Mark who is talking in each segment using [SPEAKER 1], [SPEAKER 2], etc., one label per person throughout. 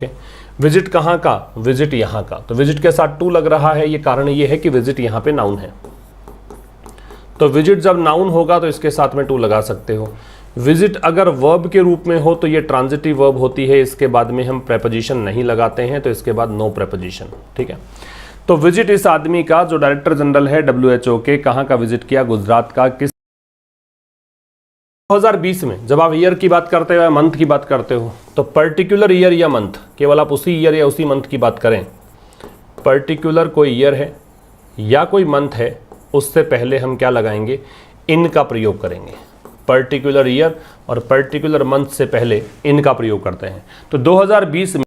[SPEAKER 1] Visit कहाँ का, visit यहाँ का, तो विजिट के साथ टू लग रहा है। ये कारण ये है कि विजिट यहाँ पे नाउन है, तो विजिट जब नाउन होगा तो इसके साथ में टू लगा सकते हो। विजिट अगर वर्ब के रूप में हो तो ये ट्रांजिटिव वर्ब होती है, इसके बाद में हम प्रेपोजिशन नहीं लगाते हैं, तो इसके बाद नो प्रेपोजिशन। ठीक है, तो विजिट इस आदमी का जो डायरेक्टर जनरल है WHO के, कहाँ का विजिट किया, गुजरात का। किस 2020 में जब आप ईयर की बात करते हो या मंथ की बात करते हो तो पर्टिकुलर ईयर या मंथ, केवल आप उसी ईयर या उसी मंथ की बात करें। पर्टिकुलर कोई ईयर है या कोई मंथ है, उससे पहले हम क्या लगाएंगे, इन का प्रयोग करेंगे। पर्टिकुलर ईयर और पर्टिकुलर मंथ से पहले इन का प्रयोग करते हैं। तो 2020 में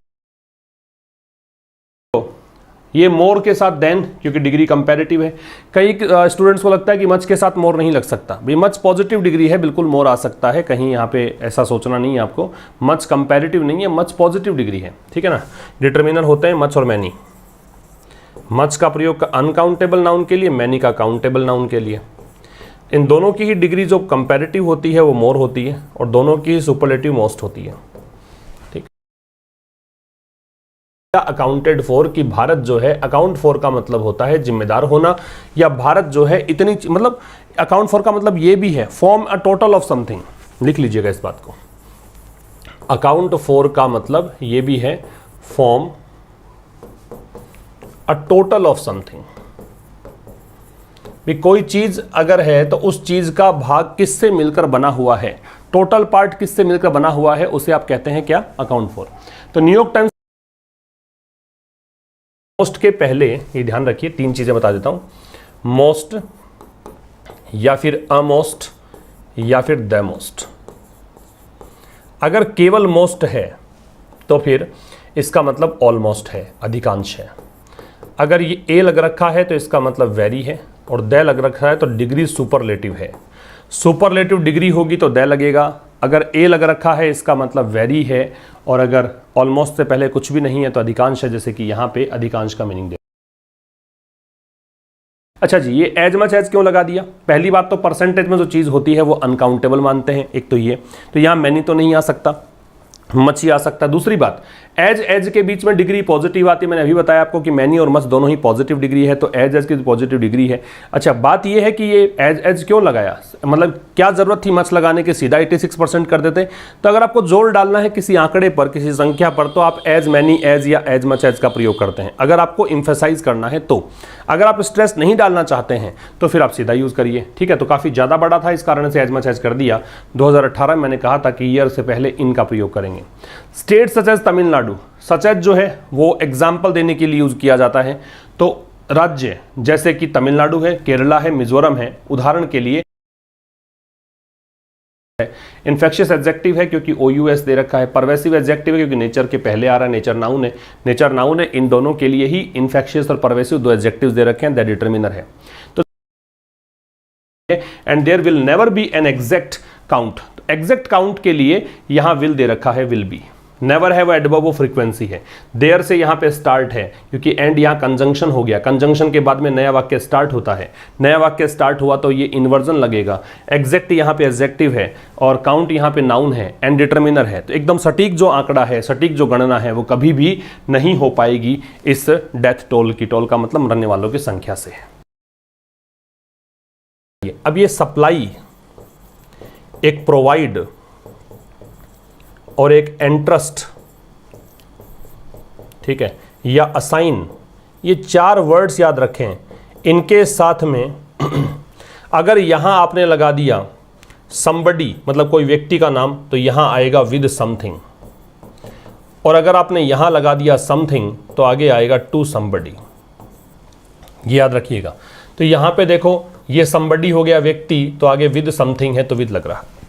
[SPEAKER 1] ये मोर के साथ देन, क्योंकि डिग्री कंपैरेटिव है। कई स्टूडेंट्स को लगता है कि मच के साथ मोर नहीं लग सकता। भाई मच पॉजिटिव डिग्री है, बिल्कुल मोर आ सकता है, कहीं यहाँ पे ऐसा सोचना नहीं है आपको। मच कंपैरेटिव नहीं है, मच पॉजिटिव डिग्री है। ठीक है ना, डिटर्मिनर होते हैं मच और मैनी। मच का प्रयोग अनकाउंटेबल नाउन के लिए, मैनी का काउंटेबल नाउन के लिए। इन दोनों की ही डिग्री जो कंपैरेटिव होती है वो मोर होती है, और दोनों की सुपरलेटिव मोस्ट होती है। अकाउंटेड फॉर कि भारत जो है, अकाउंट फॉर का मतलब होता है जिम्मेदार होना, या भारत जो है इतनी, मतलब अकाउंट फॉर का मतलब ये भी है form a total of something. लिख लीजिएगा इस बात को, अकाउंट फॉर का मतलब ये भी है form a total of something. भी कोई चीज अगर है तो उस चीज का भाग किससे मिलकर बना हुआ है, टोटल पार्ट किससे मिलकर बना हुआ है, उसे आप कहते हैं क्या, अकाउंट फॉर। तो न्यूयॉर्क टाइम्स मोस्ट के पहले ये ध्यान रखिए, तीन चीजें बता देता हूं, मोस्ट या फिर अमोस्ट या फिर द मोस्ट। अगर केवल मोस्ट है तो फिर इसका मतलब ऑलमोस्ट है, अधिकांश है। अगर ये ए लग रखा है तो इसका मतलब वेरी है, और द लग रखा है तो डिग्री सुपरलेटिव है। सुपरलेटिव डिग्री होगी तो द लगेगा। अगर ए लग रखा है इसका मतलब वेरी है, और अगर ऑलमोस्ट से पहले कुछ भी नहीं है तो अधिकांश है, जैसे कि यहां पे अधिकांश का मीनिंग दे। अच्छा जी, ये एज मच एज क्यों लगा दिया? पहली बात तो परसेंटेज में जो चीज होती है वो अनकाउंटेबल मानते हैं, एक तो ये, तो यहां मैनी तो नहीं आ सकता, मच ही आ सकता। दूसरी बात, एज के बीच में डिग्री पॉजिटिव आती है। मैंने अभी बताया आपको कि मैनी और मच दोनों ही पॉजिटिव डिग्री है, तो एज की पॉजिटिव डिग्री है। अच्छा, बात यह है कि ये एज क्यों लगाया, मतलब क्या जरूरत थी मच लगाने की, सीधा 86% कर देते। तो अगर आपको जोर डालना है किसी आंकड़े पर, किसी संख्या पर, तो आप एज मैनी एज या एज मच एज का प्रयोग करते हैं, अगर आपको इंफेसाइज करना है तो। अगर आप स्ट्रेस नहीं डालना चाहते हैं तो फिर आप सीधा यूज करिए। ठीक है, तो काफी ज्यादा बड़ा था, इस कारण से एज मच एज कर दिया। 2018 में मैंने कहा था कि ईयर से पहले इनका प्रयोग करेंगे। State such as Tamil Nadu, such as जो है वो एग्जाम्पल देने के लिए यूज किया जाता है। तो राज्य जैसे कि तमिलनाडु है, केरला है, मिजोरम है, उदाहरण के लिए। इन्फेक्शियस एडजेक्टिव है क्योंकि OUS दे रखा है। परवेसिव एडजेक्टिव है क्योंकि नेचर के पहले आ रहा है, नेचर नाउन है। नेचर नाउन है, इन दोनों के लिए ही इन्फेक्शियस और परवेसिव दो एडजेक्टिव्स दे रखे हैं, दैट डिटरमिनर है। तो and there will never be an exact count, exact count के लिए यहां विल दे रखा है, विल बी। नेवर है वो एडवर्ब ऑफ फ्रीक्वेंसी है। देयर से यहां पे स्टार्ट है क्योंकि एंड यहां कंजंक्शन हो गया, कंजंक्शन के बाद में नया वाक्य स्टार्ट होता है। नया वाक्य स्टार्ट हुआ तो ये इन्वर्जन लगेगा। एग्जैक्ट यहां पे एडजेक्टिव है और काउंट यहां पे नाउन है, एंड डिटरमिनर है। तो एकदम सटीक जो आंकड़ा है, सटीक जो गणना है, वो कभी भी नहीं हो पाएगी इस डेथ टोल की। टोल का मतलब मरने वालों की संख्या से है। अब ये सप्लाई, एक प्रोवाइड और एक एंट्रस्ट, ठीक है, या असाइन, ये चार वर्ड्स याद रखें। इनके साथ में अगर यहां आपने लगा दिया somebody, मतलब कोई व्यक्ति का नाम, तो यहां आएगा विद समथिंग, और अगर आपने यहां लगा दिया समथिंग तो आगे आएगा टू somebody। ये याद रखिएगा। तो यहां पे देखो, ये somebody हो गया व्यक्ति, तो आगे विद समथिंग है तो विद लग रहा है।